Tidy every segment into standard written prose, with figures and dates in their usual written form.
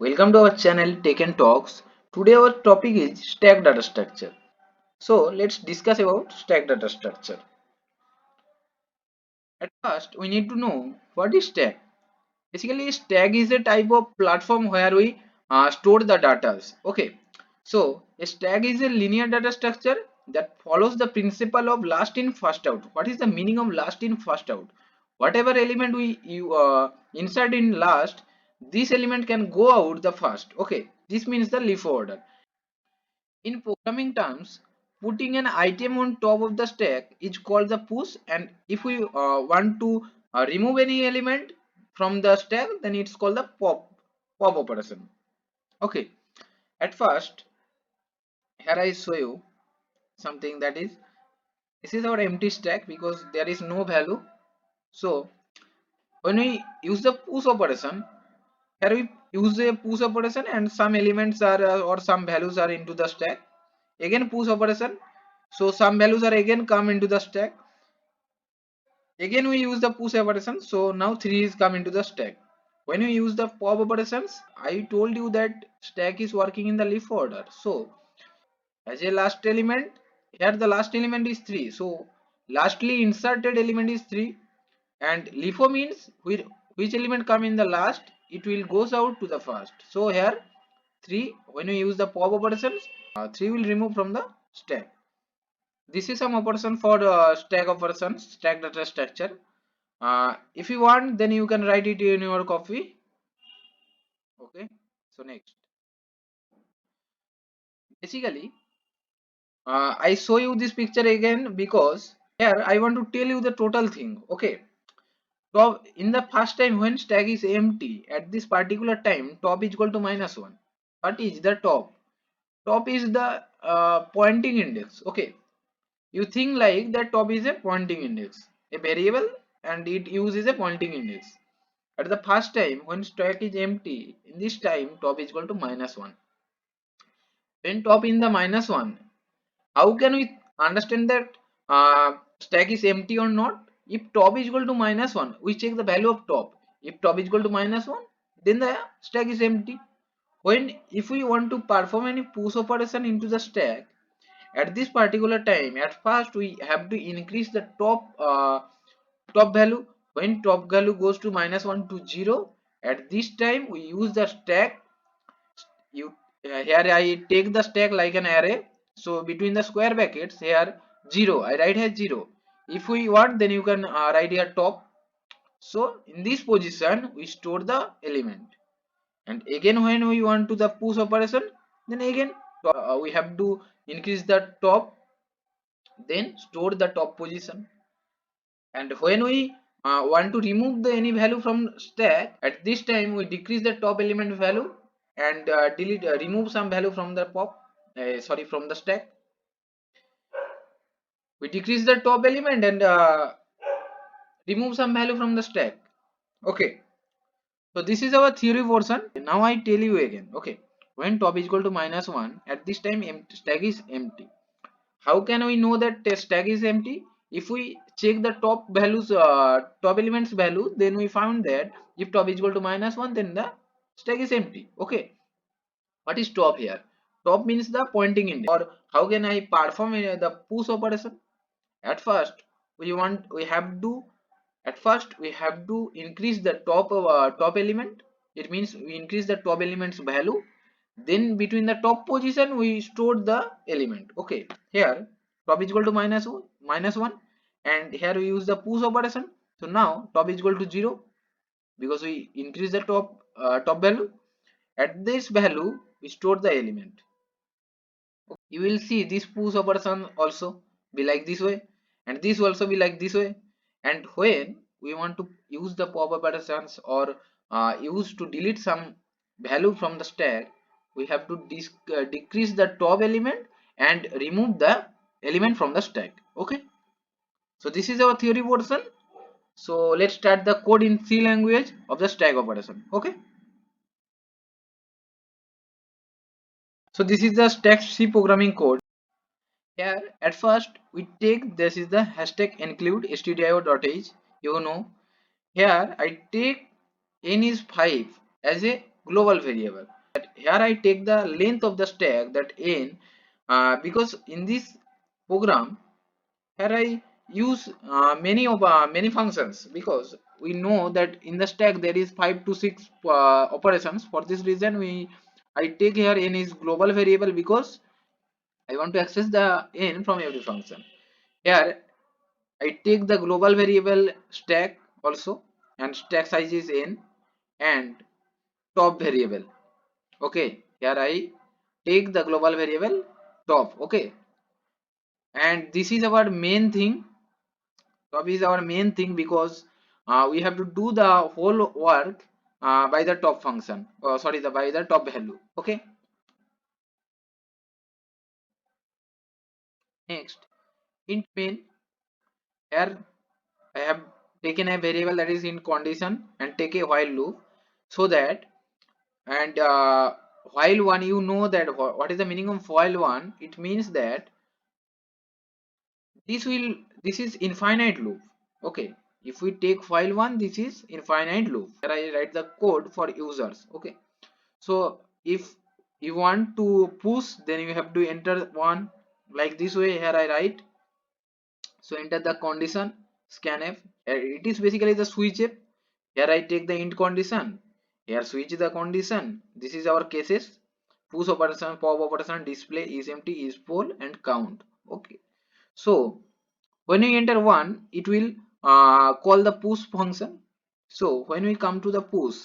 Welcome to our channel Tech and Talks. Today our topic is stack data structure. So let's discuss about stack data structure. At first we need to know what is stack. Basically stack is a type of platform where we store the data. Okay. So a stack is a linear data structure that follows the principle of last in first out. What is the meaning of last in first out? Whatever element you insert in last, this element can go out the first. Okay, this means the leaf order. In programming terms, putting an item on top of the stack is called the push, and if we want to remove any element from the stack, then it's called the pop operation. Okay, at first here I show you something, that is, this is our empty stack because there is no value. So when we use the push operation, here we use a push operation and some elements are or some values are into the stack. Again push operation, so some values are again come into the stack. Again we use the push operation, so now 3 is come into the stack. When we use the pop operations, I told you that stack is working in the leaf order. So as a last element, here the last element is 3, so lastly inserted element is 3, and LIFO means which element come in the last, it will goes out to the first. So here 3, when we use the pop operations, 3 will remove from the stack. This is some operation for stack operations, stack data structure. If you want, then you can write it in your copy. Okay, so next, basically I show you this picture again because here I want to tell you the total thing. Okay, top in the first time when stack is empty at this particular time, top is equal to -1. What is the top? Top is the pointing index. Okay, you think like that top is a pointing index, a variable, and it uses a pointing index. At the first time when stack is empty, in this time top is equal to -1. When top in the -1, how can we understand that stack is empty or not? If top is equal to -1, we check the value of top. If top is equal to -1, then the stack is empty. When if we want to perform any push operation into the stack, at this particular time, at first we have to increase the top value. When top value goes to -1 to 0, at this time we use the stack. You here I take the stack like an array, so between the square brackets here 0, I write here 0. If we want, then you can write here top. So in this position we store the element, and again when we want to the push operation, then again we have to increase the top, then store the top position. And when we want to remove the any value from stack, at this time we decrease the top element value and delete remove some value from the sorry, from the stack. We decrease the top element and remove some value from the stack. Okay, so this is our theory portion. Now I tell you again. Okay, when top is equal to -1, at this time stack is empty. How can we know that the stack is empty? If we check the top values, top elements value, then we found that if top is equal to -1, then the stack is empty. Okay, what is top here? Top means the pointing index. Or how can I perform the push operation? At first we have to, at first we have to increase the top element. It means we increase the top element's value, then between the top position we store the element. Okay, here top is equal to -1, and here we use the push operation. So now top is equal to 0 because we increase the top value. At this value we store the element. You will see this push operation also be like this way, and this also be like this way. And when we want to use the pop operations or use to delete some value from the stack, we have to decrease the top element and remove the element from the stack. Okay, so this is our theory portion. So let's start the code in C language of the stack operation. Okay, so this is the stack C programming code. Here at first we take, this is the hashtag include stdio.h. You know, here I take n is 5 as a global variable. Here I take the length of the stack, that n, because in this program here I use many functions, because we know that in the stack there is 5 to 6 operations. For this reason I take here n is global variable, because I want to access the n from every function. Here I take the global variable stack also, and stack size is n, and top variable. Okay, here I take the global variable top. Okay, and this is our main thing. Top is our main thing, because we have to do the whole work by the top function, sorry, by the top value. Okay, next, int main. Here I have taken a variable that is in condition and take a while loop, so that, and while one, you know that what is the meaning of while one. It means that this is infinite loop. Okay, if we take while one, this is infinite loop. Here I write the code for users. Okay, so if you want to push, then you have to enter one, like this way. Here I write, so enter the condition scanf. It is basically the switch if. Here I take the int condition, here switch the condition. This is our cases: push operation, pop operation, display, is empty, is full, and count. Okay, so when we enter one, it will call the push function. So when we come to the push,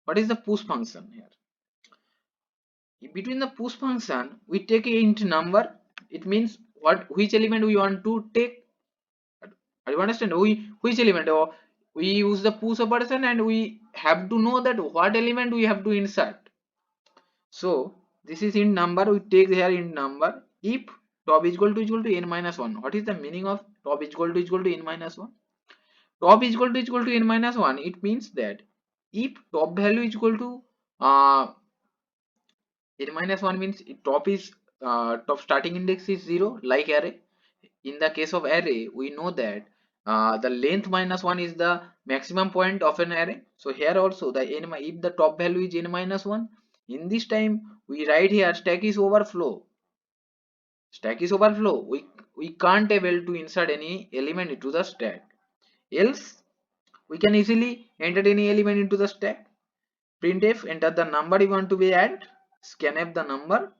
what is the push function? Here, between the push function, we take a int number. It means what, which element we want to take. Do you understand? Which element, or we use the push operation, and we have to know that what element we have to insert. So this is int number. We take here int number. If top is equal to n minus 1. What is the meaning of top is equal to n minus 1? Top is equal to n minus 1. It means that if top value is equal to n minus 1, means top is top starting index is 0, like array. In the case of array, we know that the length minus 1 is the maximum point of an array. So here also, the n, if the top value is n minus 1, in this time we write here stack is overflow. Stack is overflow. We can't able to insert any element into the stack. Else we can easily enter any element into the stack. Printf, enter the number you want to be add, scanf the number.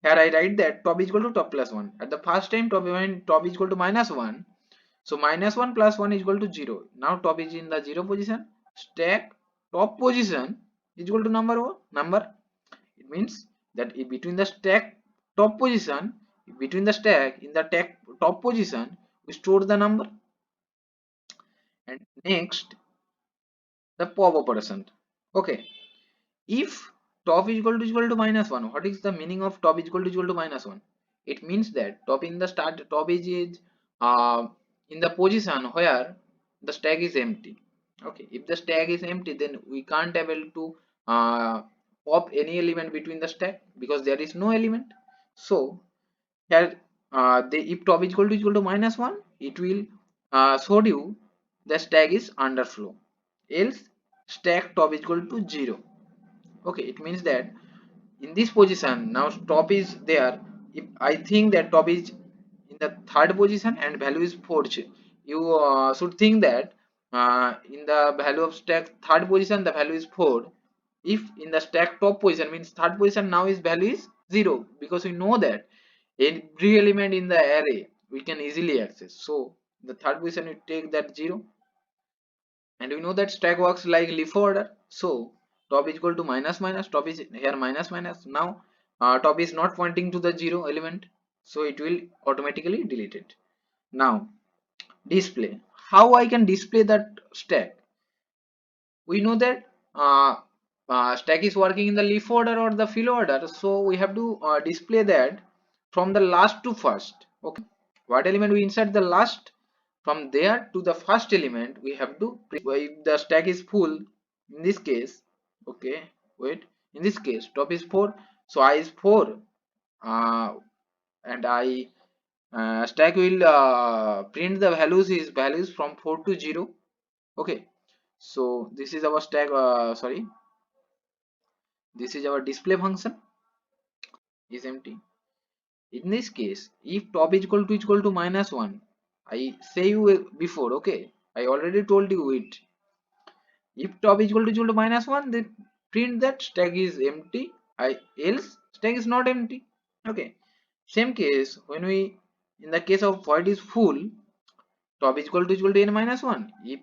Here I write that top is equal to top plus 1. At the first time, when top is equal to minus 1, so minus 1 plus 1 is equal to 0. Now top is in the 0 position. Stack top position is equal to number. It means that between the stack top position, between the stack in the top position, we store the number. And next, the pop operation. Okay, if top is equal to minus 1, what is the meaning of top is equal to minus 1? It means that top in the start, top is in the position where the stack is empty. Okay, if the stack is empty, then we can't able to pop any element between the stack, because there is no element. So here, if top is equal to minus 1, it will show you the stack is underflow. Else stack top is equal to 0. Okay, it means that in this position, now top is there. If I think that top is in the third position and value is 4, you should think that in the value of stack third position, the value is 4. If in the stack top position, means third position, now is value is 0, because we know that every element in the array we can easily access. So the third position, we take that 0. And we know that stack works like leaf order. So top is equal to minus minus, top is here minus minus. Now top is not pointing to the 0 element, so it will automatically delete it. Now display, how I can display that stack? We know that stack is working in the leaf order or the fill order, so we have to display that from the last to first. Okay, what element we insert the last, from there to the first element we have to if the stack is full. In this case, okay, wait, in this case top is 4, so I is 4, uh, and I stack will print the values from 4 to 0. Okay, so this is our stack, sorry, This is our display function is empty. In this case, if top is equal to minus 1, I say you before, okay, I already told you it. If top is equal to minus 1, then print that stack is empty, else stack is not empty. Okay. Same case when we, in the case of void is full, top is equal to n minus 1. If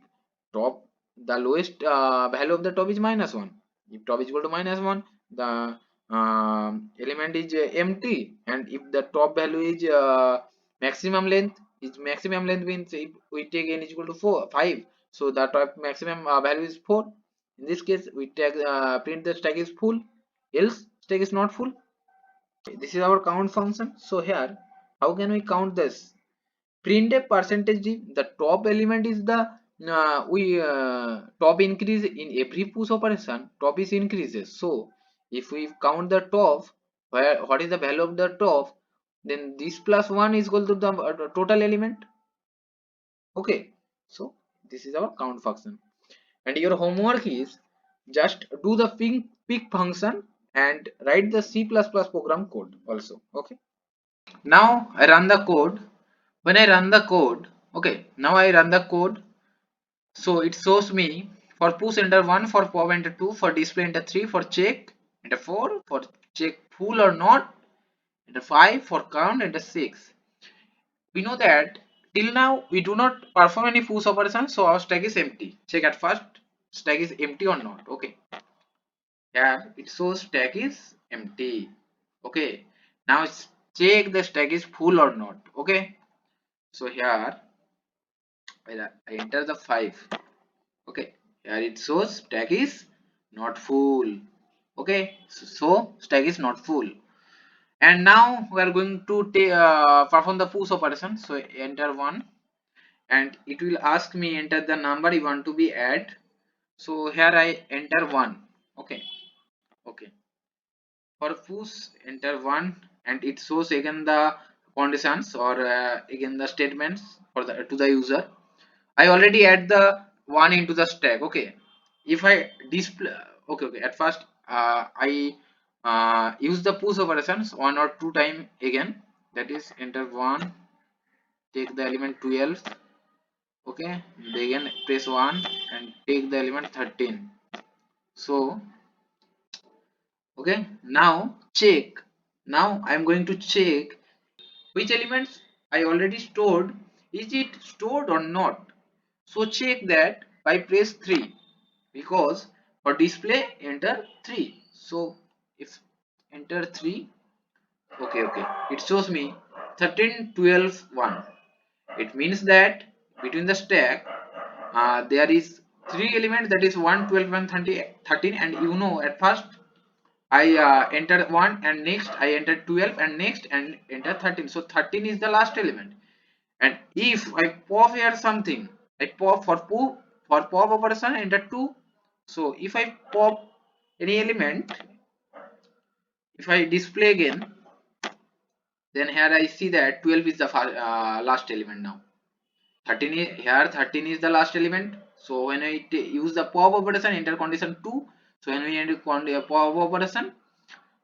top, the lowest value of the top is minus 1. If top is equal to minus 1, the element is empty, and if the top value is maximum length means if we take n is equal to 5, so the top maximum value is 4. In this case we take print the stack is full, else stack is not full. This is our count function. So here how can we count this? Print a percentage d, the top element is the we top increase in every push operation, top is increases. So if we count the top, where what is the value of the top, then this plus 1 is equal to the total element. Okay, so this is our count function, and your homework is just do the pick function and write the C++ program code also. Okay, now I run the code. When I run the code, okay, now I run the code. So it shows me for push enter 1, for pop enter 2, for display enter 3, for check enter 4, for check full or not enter 5, for count enter 6. We know that till now we do not perform any push operation, so our stack is empty. Check at first stack is empty or not. Okay, here it shows stack is empty. Okay, now check the stack is full or not. Okay, so here I enter the 5. Okay, here it shows stack is not full. Okay, so stack is not full, and now we are going to perform the push operation. So enter 1, and it will ask me enter the number you want to be add. So here I enter 1. Okay, okay, for push enter 1, and it shows again the conditions or again the statements for the to the user. I already add the 1 into the stack. Okay, if I display, okay, at first I use the push operations 1 or 2 time again, that is enter 1, take the element 12. Okay, again press 1 and take the element 13. So okay, now check. Now I am going to check which elements I already stored, is it stored or not. So check that by press 3, because for display enter 3. So if enter 3, okay, it shows me 13, 12, 1. It means that between the stack there is 3 elements, that is 1, 12 and 30, 13, and you know at first I entered 1 and next I entered 12 and next and enter 13. So 13 is the last element. And if I pop here something, I pop for pop operation enter 2. So if I pop any element, if I display again, then here I see that 12 is the last element now. 13 is, here 13 is the last element. So when I use the pop operation enter condition 2. So when we enter pop operation,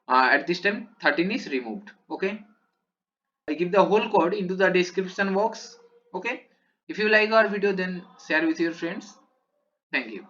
at this time 13 is removed. Okay, I give the whole code into the description box. Okay, if you like our video, then share with your friends. Thank you.